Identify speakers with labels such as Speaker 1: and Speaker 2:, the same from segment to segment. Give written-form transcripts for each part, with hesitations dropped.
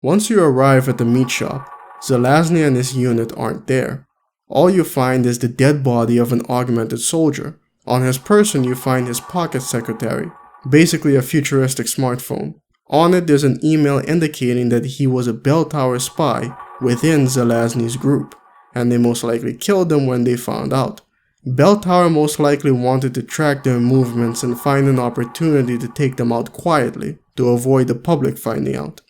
Speaker 1: Once you arrive at the meat shop, Zelazny and his unit aren't there. All you find is the dead body of an augmented soldier. On his person you find his pocket secretary, basically a futuristic smartphone. On it there's an email indicating that he was a bell tower spy within Zelazny's group, and they most likely killed him when they found out. Bell Tower most likely wanted to track their movements and find an opportunity to take them out quietly, to avoid the public finding out.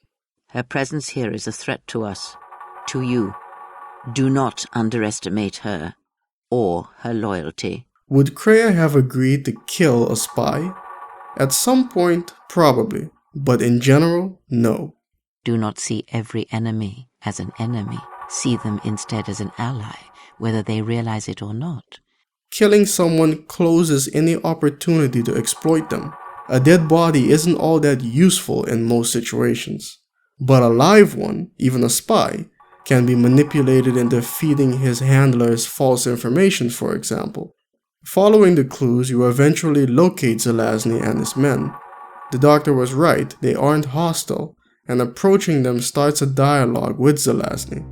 Speaker 2: Her presence here is a threat to us, to you. Do not underestimate her, or her loyalty.
Speaker 1: Would Kreia have agreed to kill a spy? At some point, probably, but in general, no.
Speaker 2: Do not see every enemy as an enemy. See them instead as an ally, whether they realize it or not.
Speaker 1: Killing someone closes any opportunity to exploit them. A dead body isn't all that useful in most situations. But a live one, even a spy, can be manipulated into feeding his handlers false information, for example. Following the clues, you eventually locate Zelazny and his men. The doctor was right, they aren't hostile, and approaching them starts a dialogue with Zelazny.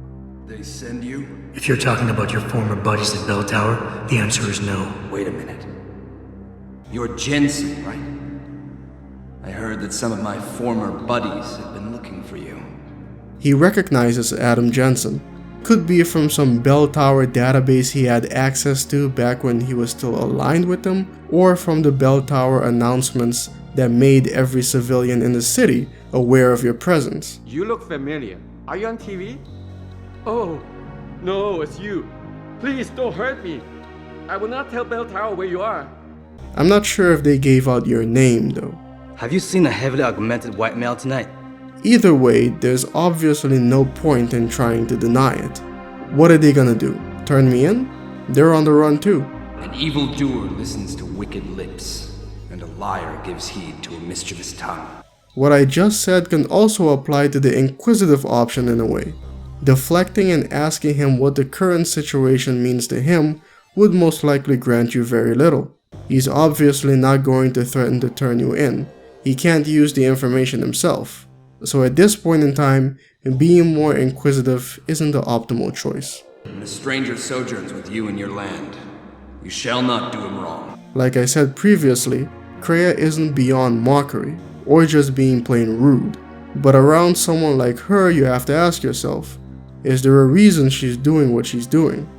Speaker 3: They send you?
Speaker 4: If you're talking about your former buddies at Bell Tower, the answer is no.
Speaker 3: Wait a minute. You're Jensen, right? I heard that some of my former buddies have been looking for you.
Speaker 1: He recognizes Adam Jensen. Could be from some Bell Tower database he had access to back when he was still aligned with them, or from the Bell Tower announcements that made every civilian in the city aware of your presence.
Speaker 5: You look familiar. Are you on TV? Oh, no, it's you. Please don't hurt me. I will not tell Bell Tower where you are.
Speaker 1: I'm not sure if they gave out your name though.
Speaker 6: Have you seen a heavily augmented white male tonight?
Speaker 1: Either way, there's obviously no point in trying to deny it. What are they gonna do? Turn me in? They're on the run too.
Speaker 3: An evildoer listens to wicked lips, and a liar gives heed to a mischievous tongue.
Speaker 1: What I just said can also apply to the inquisitive option in a way. Deflecting and asking him what the current situation means to him would most likely grant you very little. He's obviously not going to threaten to turn you in. He can't use the information himself. So at this point in time, being more inquisitive isn't the optimal choice.
Speaker 3: When a stranger sojourns with you in your land, you shall not do him wrong.
Speaker 1: Like I said previously, Kreia isn't beyond mockery, or just being plain rude. But around someone like her, you have to ask yourself, is there a reason she's doing what she's doing?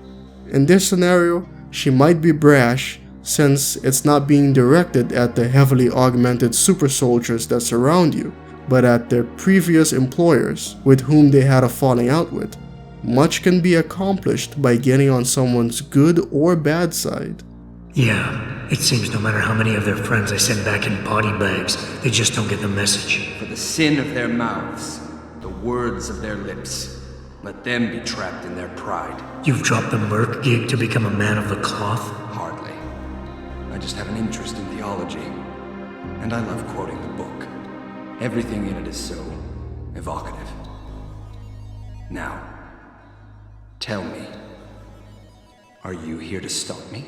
Speaker 1: In this scenario, she might be brash, since it's not being directed at the heavily augmented super soldiers that surround you, but at their previous employers with whom they had a falling out with. Much can be accomplished by getting on someone's good or bad side.
Speaker 4: Yeah, it seems no matter how many of their friends I send back in body bags, they just don't get the message.
Speaker 3: For the sin of their mouths, the words of their lips, let them be trapped in their pride.
Speaker 4: You've dropped the merc gig to become a man of the cloth?
Speaker 3: Hardly. I just have an interest in theology, and I love quoting the book. Everything in it is so evocative. Now, tell me, are you here to stop me?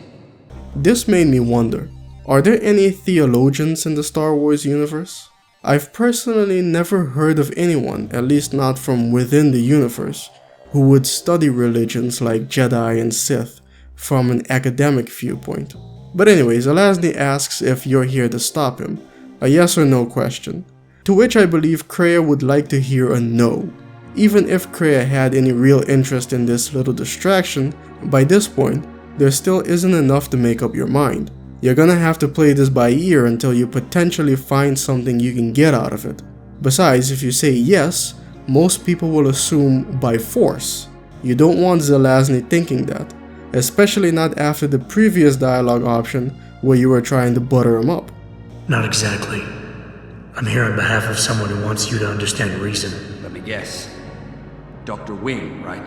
Speaker 1: This made me wonder, are there any theologians in the Star Wars universe? I've personally never heard of anyone, at least not from within the universe, who would study religions like Jedi and Sith from an academic viewpoint. But anyways, Zelazny asks if you're here to stop him, a yes or no question, to which I believe Kreia would like to hear a no. Even if Kreia had any real interest in this little distraction, by this point, there still isn't enough to make up your mind. You're gonna have to play this by ear until you potentially find something you can get out of it. Besides, if you say yes, most people will assume by force. You don't want Zelazny thinking that, especially not after the previous dialogue option where you were trying to butter him up.
Speaker 4: Not exactly. I'm here on behalf of someone who wants you to understand reason.
Speaker 3: Let me guess. Dr. Wing, right?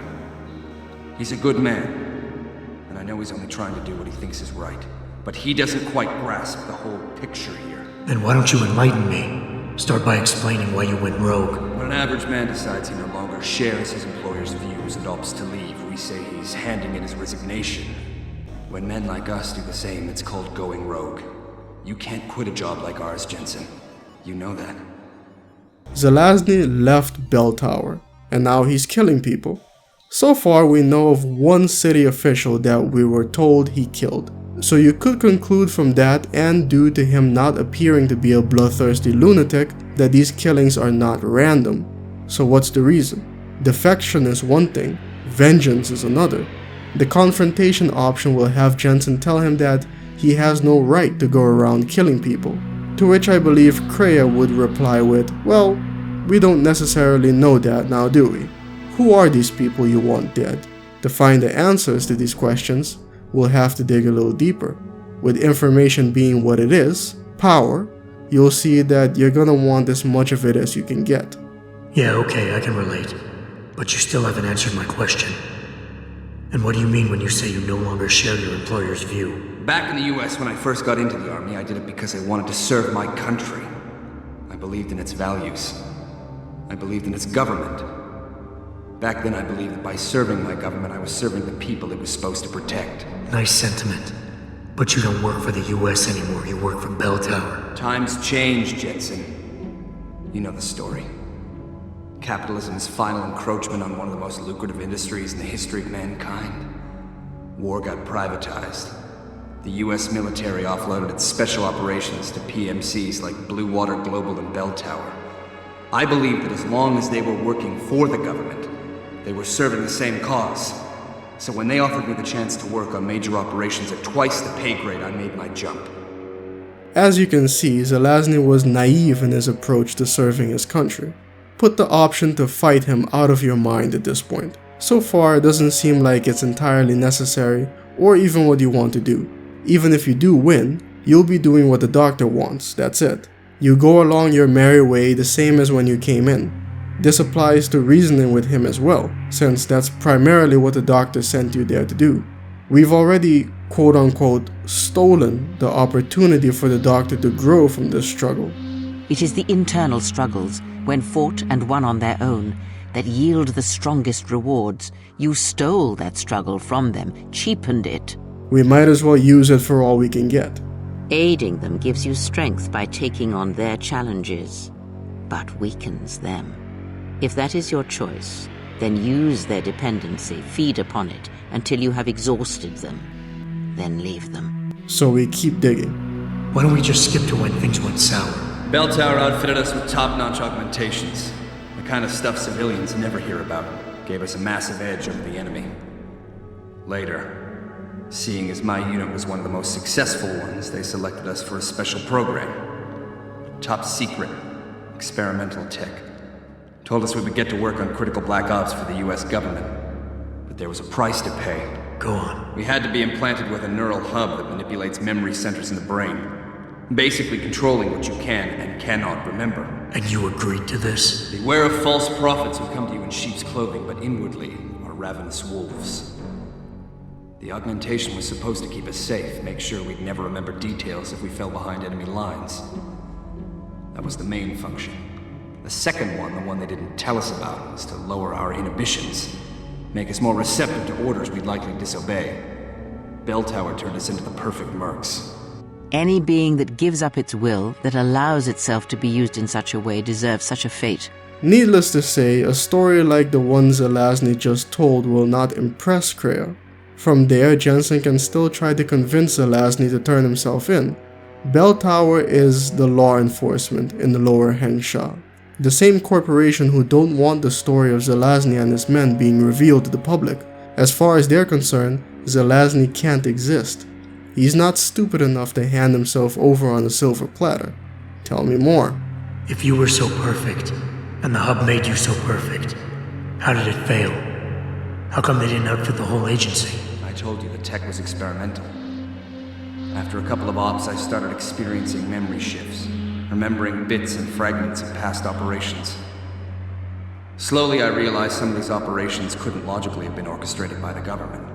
Speaker 3: He's a good man, and I know he's only trying to do what he thinks is right. But he doesn't quite grasp the whole picture here.
Speaker 4: Then why don't you enlighten me? Start by explaining why you went rogue.
Speaker 3: When an average man decides he no longer shares his employer's views and opts to leave, we say he's handing in his resignation. When men like us do the same, it's called going rogue. You can't quit a job like ours, Jensen. You know that.
Speaker 1: Zelazny left Bell Tower, and now he's killing people. So far, we know of one city official that we were told he killed. So you could conclude from that, and due to him not appearing to be a bloodthirsty lunatic, that these killings are not random. So what's the reason? Defection is one thing, vengeance is another. The confrontation option will have Jensen tell him that he has no right to go around killing people. To which I believe Kreia would reply with, well, we don't necessarily know that now, do we? Who are these people you want dead? To find the answers to these questions, we'll have to dig a little deeper. With information being what it is, power, you'll see that you're gonna want as much of it as you can get.
Speaker 4: Yeah, okay, I can relate. But you still haven't answered my question. And what do you mean when you say you no longer share your employer's view?
Speaker 3: Back in the US, when I first got into the army, I did it because I wanted to serve my country. I believed in its values. I believed in its government. Back then, I believed that by serving my government, I was serving the people it was supposed to protect.
Speaker 4: Nice sentiment. But you don't work for the US anymore, you work for Bell Tower.
Speaker 3: Times change, Jensen. You know the story. Capitalism's final encroachment on one of the most lucrative industries in the history of mankind. War got privatized. The US military offloaded its special operations to PMCs like Blue Water Global and Bell Tower. I believed that as long as they were working for the government, they were serving the same cause. So when they offered me the chance to work on major operations at twice the pay grade, I made my jump.
Speaker 1: As you can see, Zelazny was naive in his approach to serving his country. Put the option to fight him out of your mind at this point. So far, it doesn't seem like it's entirely necessary or even what you want to do. Even if you do win, you'll be doing what the doctor wants, that's it. You go along your merry way the same as when you came in. This applies to reasoning with him as well, since that's primarily what the doctor sent you there to do. We've already quote-unquote stolen the opportunity for the doctor to grow from this struggle.
Speaker 2: It is the internal struggles, when fought and won on their own, that yield the strongest rewards. You stole that struggle from them, cheapened it.
Speaker 1: We might as well use it for all we can get.
Speaker 2: Aiding them gives you strength by taking on their challenges, but weakens them. If that is your choice, then use their dependency, feed upon it, until you have exhausted them. Then leave them.
Speaker 1: So we keep digging.
Speaker 4: Why don't we just skip to when things went sour?
Speaker 3: Bell Tower outfitted us with top-notch augmentations. The kind of stuff civilians never hear about. Gave us a massive edge over the enemy. Later, seeing as my unit was one of the most successful ones, they selected us for a special program. Top secret, experimental tech. Told us we would get to work on critical black ops for the US government. But there was a price to pay.
Speaker 4: Go on.
Speaker 3: We had to be implanted with a neural hub that manipulates memory centers in the brain. Basically controlling what you can and cannot remember.
Speaker 4: And you agreed to this?
Speaker 3: Beware of false prophets who come to you in sheep's clothing, but inwardly are ravenous wolves. The augmentation was supposed to keep us safe, make sure we'd never remember details if we fell behind enemy lines. That was the main function. The second one, the one they didn't tell us about, was to lower our inhibitions. Make us more receptive to orders we'd likely disobey. Bell Tower turned us into the perfect mercs.
Speaker 2: Any being that gives up its will, that allows itself to be used in such a way, deserves such a fate.
Speaker 1: Needless to say, a story like the one Zelazny just told will not impress Kreia. From there, Jensen can still try to convince Zelazny to turn himself in. Bell Tower is the law enforcement in the lower Hengsha. The same corporation who don't want the story of Zelazny and his men being revealed to the public. As far as they're concerned, Zelazny can't exist. He's not stupid enough to hand himself over on a silver platter. Tell me more.
Speaker 4: If you were so perfect, and the hub made you so perfect, how did it fail? How come they didn't outfit the whole agency?
Speaker 3: I told you the tech was experimental. After a couple of ops, I started experiencing memory shifts, remembering bits and fragments of past operations. Slowly, I realized some of these operations couldn't logically have been orchestrated by the government.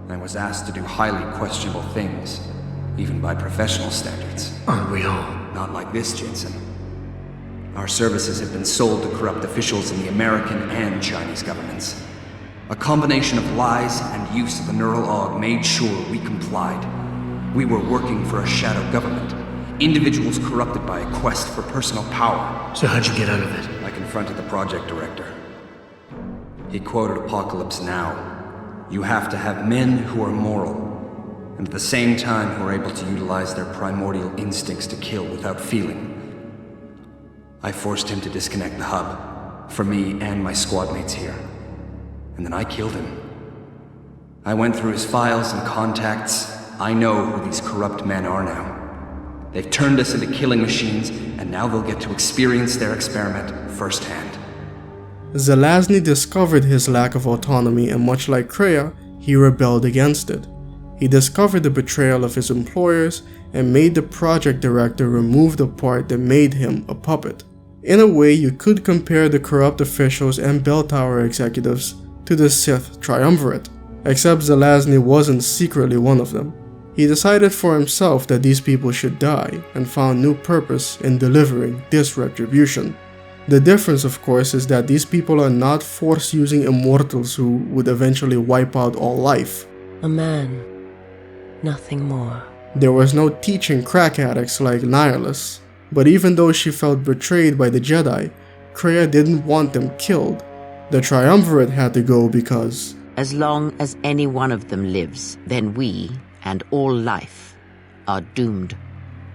Speaker 3: I was asked to do highly questionable things, even by professional standards.
Speaker 4: Aren't we all?
Speaker 3: Not like this, Jensen. Our services have been sold to corrupt officials in the American and Chinese governments. A combination of lies and use of the neural aug made sure we complied. We were working for a shadow government. Individuals corrupted by a quest for personal power.
Speaker 4: So how'd you get out of it?
Speaker 3: I confronted the project director. He quoted Apocalypse Now. You have to have men who are moral, and at the same time who are able to utilize their primordial instincts to kill without feeling. I forced him to disconnect the hub, for me and my squad mates here. And then I killed him. I went through his files and contacts. I know who these corrupt men are now. They've turned us into killing machines, and now they'll get to experience their experiment firsthand.
Speaker 1: Zelazny discovered his lack of autonomy, and much like Kreia, he rebelled against it. He discovered the betrayal of his employers and made the project director remove the part that made him a puppet. In a way, you could compare the corrupt officials and bell tower executives to the Sith triumvirate, except Zelazny wasn't secretly one of them. He decided for himself that these people should die and found new purpose in delivering this retribution. The difference, of course, is that these people are not force-using immortals who would eventually wipe out all life.
Speaker 7: A man, nothing more.
Speaker 1: There was no teaching crack addicts like Nihilus, but even though she felt betrayed by the Jedi, Kreia didn't want them killed. The triumvirate had to go because
Speaker 2: as long as any one of them lives, then we, and all life, are doomed.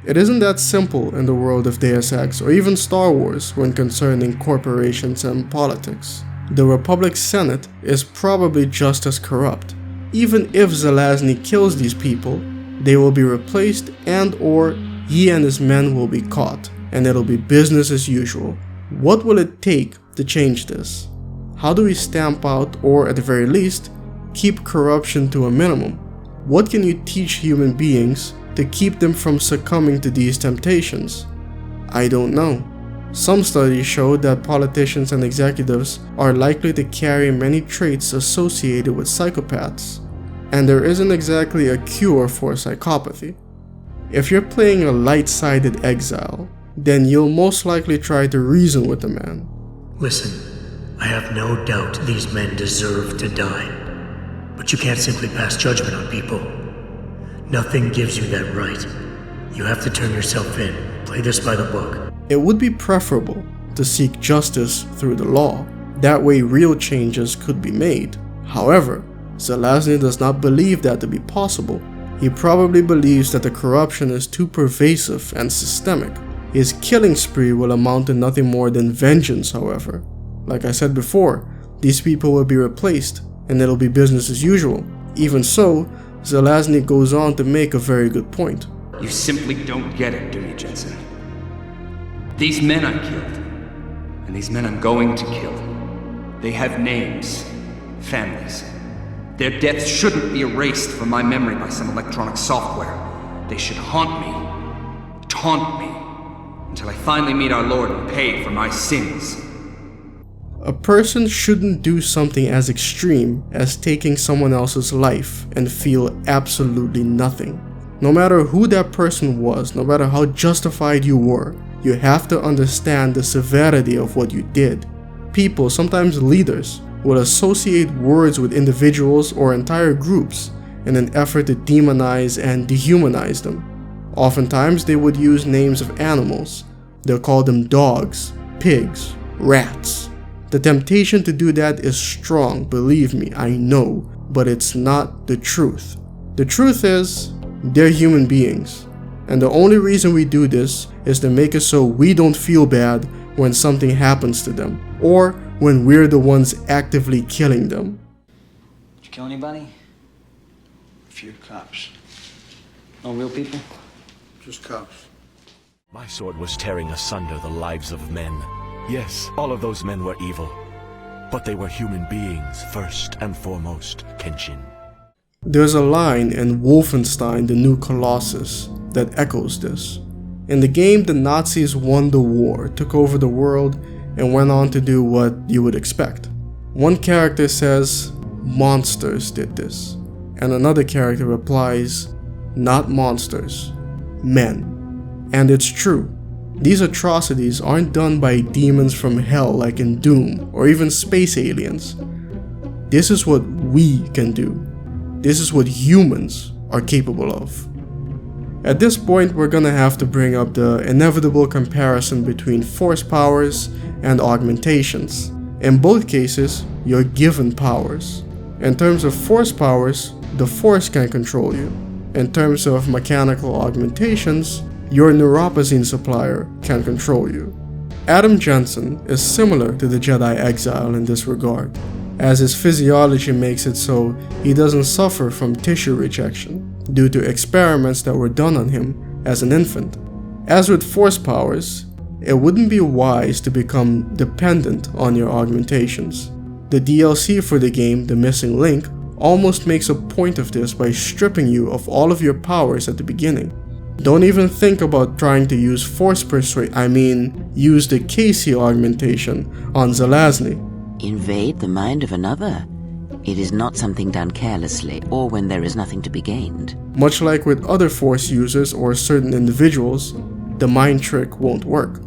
Speaker 1: it isn't that simple in the world of Deus Ex or even Star Wars when concerning corporations and politics. The Republic's Senate is probably just as corrupt. Even if Zelazny kills these people, they will be replaced and/or he and his men will be caught, and it'll be business as usual. What will it take to change this? How do we stamp out, or at the very least, keep corruption to a minimum? What can you teach human beings to keep them from succumbing to these temptations? I don't know. Some studies show that politicians and executives are likely to carry many traits associated with psychopaths, and there isn't exactly a cure for psychopathy. If you're playing a light-sided exile, then you'll most likely try to reason with the man.
Speaker 4: Listen, I have no doubt these men deserve to die. But you can't simply pass judgment on people. Nothing gives you that right. You have to turn yourself in. Play this by the book.
Speaker 1: It would be preferable to seek justice through the law. That way real changes could be made. However, Zelazny does not believe that to be possible. He probably believes that the corruption is too pervasive and systemic. His killing spree will amount to nothing more than vengeance, however. Like I said before, these people will be replaced, and it'll be business as usual. Even so, Zelazny goes on to make a very good point.
Speaker 3: You simply don't get it, do you, Jensen? These men I killed, and these men I'm going to kill, they have names, families. Their deaths shouldn't be erased from my memory by some electronic software. They should haunt me, taunt me, until I finally meet our Lord and pay for my sins.
Speaker 1: A person shouldn't do something as extreme as taking someone else's life and feel absolutely nothing. No matter who that person was, no matter how justified you were, you have to understand the severity of what you did. People, sometimes leaders, will associate words with individuals or entire groups in an effort to demonize and dehumanize them. Oftentimes, they would use names of animals. They'll call them dogs, pigs, rats. The temptation to do that is strong, believe me, I know, but it's not the truth. The truth is, they're human beings, and the only reason we do this is to make it so we don't feel bad when something happens to them, or when we're the ones actively killing them.
Speaker 8: Did you kill anybody?
Speaker 9: A few cops.
Speaker 8: No real people?
Speaker 9: Just cops.
Speaker 10: My sword was tearing asunder the lives of men. Yes, all of those men were evil, but they were human beings first and foremost, Kenshin.
Speaker 1: There's a line in Wolfenstein: The New Colossus that echoes this. In the game, the Nazis won the war, took over the world, and went on to do what you would expect. One character says, "Monsters did this," and another character replies, "Not monsters, men." And it's true. These atrocities aren't done by demons from hell like in Doom, or even space aliens. This is what we can do. This is what humans are capable of. At this point, we're gonna have to bring up the inevitable comparison between force powers and augmentations. In both cases, you're given powers. In terms of force powers, the force can control you. In terms of mechanical augmentations, your neuropozyne supplier can control you. Adam Jensen is similar to the Jedi exile in this regard, as his physiology makes it so he doesn't suffer from tissue rejection due to experiments that were done on him as an infant. As with force powers, it wouldn't be wise to become dependent on your augmentations. The DLC for the game, The Missing Link, almost makes a point of this by stripping you of all of your powers at the beginning. Don't even think about trying to use use the Casey augmentation on Zelazny.
Speaker 2: Invade the mind of another? It is not something done carelessly or when there is nothing to be gained.
Speaker 1: Much like with other Force users or certain individuals, the mind trick won't work.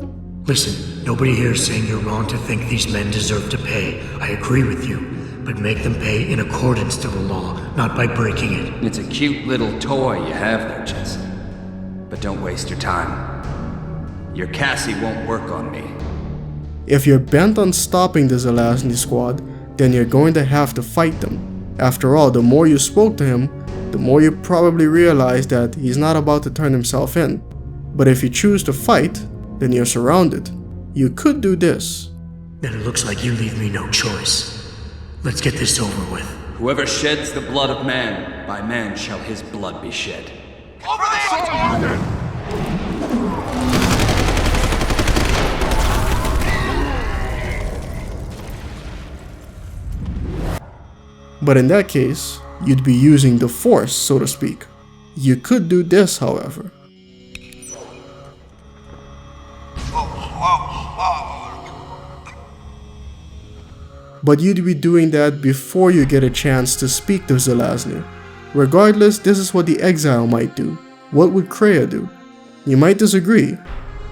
Speaker 4: Listen, nobody here is saying you're wrong to think these men deserve to pay. I agree with you, but make them pay in accordance to the law, not by breaking it.
Speaker 3: It's a cute little toy you have there, Jensen. But don't waste your time. Your Cassie won't work on me.
Speaker 1: If you're bent on stopping the Zelazny squad, then you're going to have to fight them. After all, the more you spoke to him, the more you probably realize that he's not about to turn himself in. But if you choose to fight, then you're surrounded. You could do this.
Speaker 4: Then it looks like you leave me no choice. Let's get this over with.
Speaker 3: Whoever sheds the blood of man, by man shall his blood be shed.
Speaker 11: Over there!
Speaker 1: But in that case, you'd be using the Force, so to speak. You could do this, however. But you'd be doing that before you get a chance to speak to Zelazny. Regardless, this is what the exile might do. What would Kreia do? You might disagree,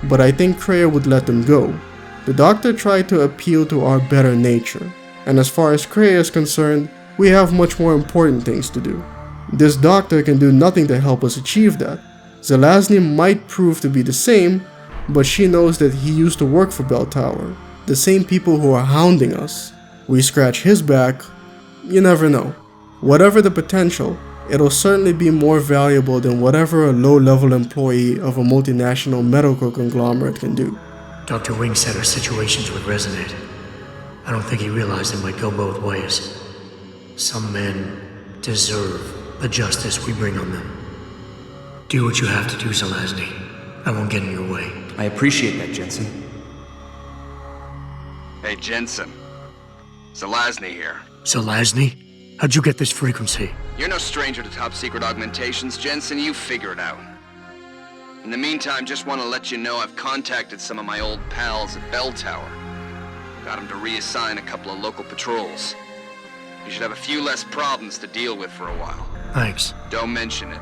Speaker 1: but I think Kreia would let them go. The doctor tried to appeal to our better nature, and as far as Kreia is concerned, we have much more important things to do. This doctor can do nothing to help us achieve that. Zelazny might prove to be the same, but she knows that he used to work for Bell Tower, the same people who are hounding us. We scratch his back, you never know. Whatever the potential, it'll certainly be more valuable than whatever a low-level employee of a multinational medical conglomerate can do.
Speaker 4: Dr. Wing said our situations would resonate. I don't think he realized it might go both ways. Some men deserve the justice we bring on them. Do what you have to do, Zelazny. I won't get in your way.
Speaker 3: I appreciate that, Jensen.
Speaker 12: Hey, Jensen. Zelazny here.
Speaker 4: Zelazny? How'd you get this frequency?
Speaker 12: You're no stranger to top-secret augmentations, Jensen. You figure it out. In the meantime, just want to let you know I've contacted some of my old pals at Bell Tower. Got them to reassign a couple of local patrols. You should have a few less problems to deal with for a while.
Speaker 4: Thanks.
Speaker 12: Don't mention it.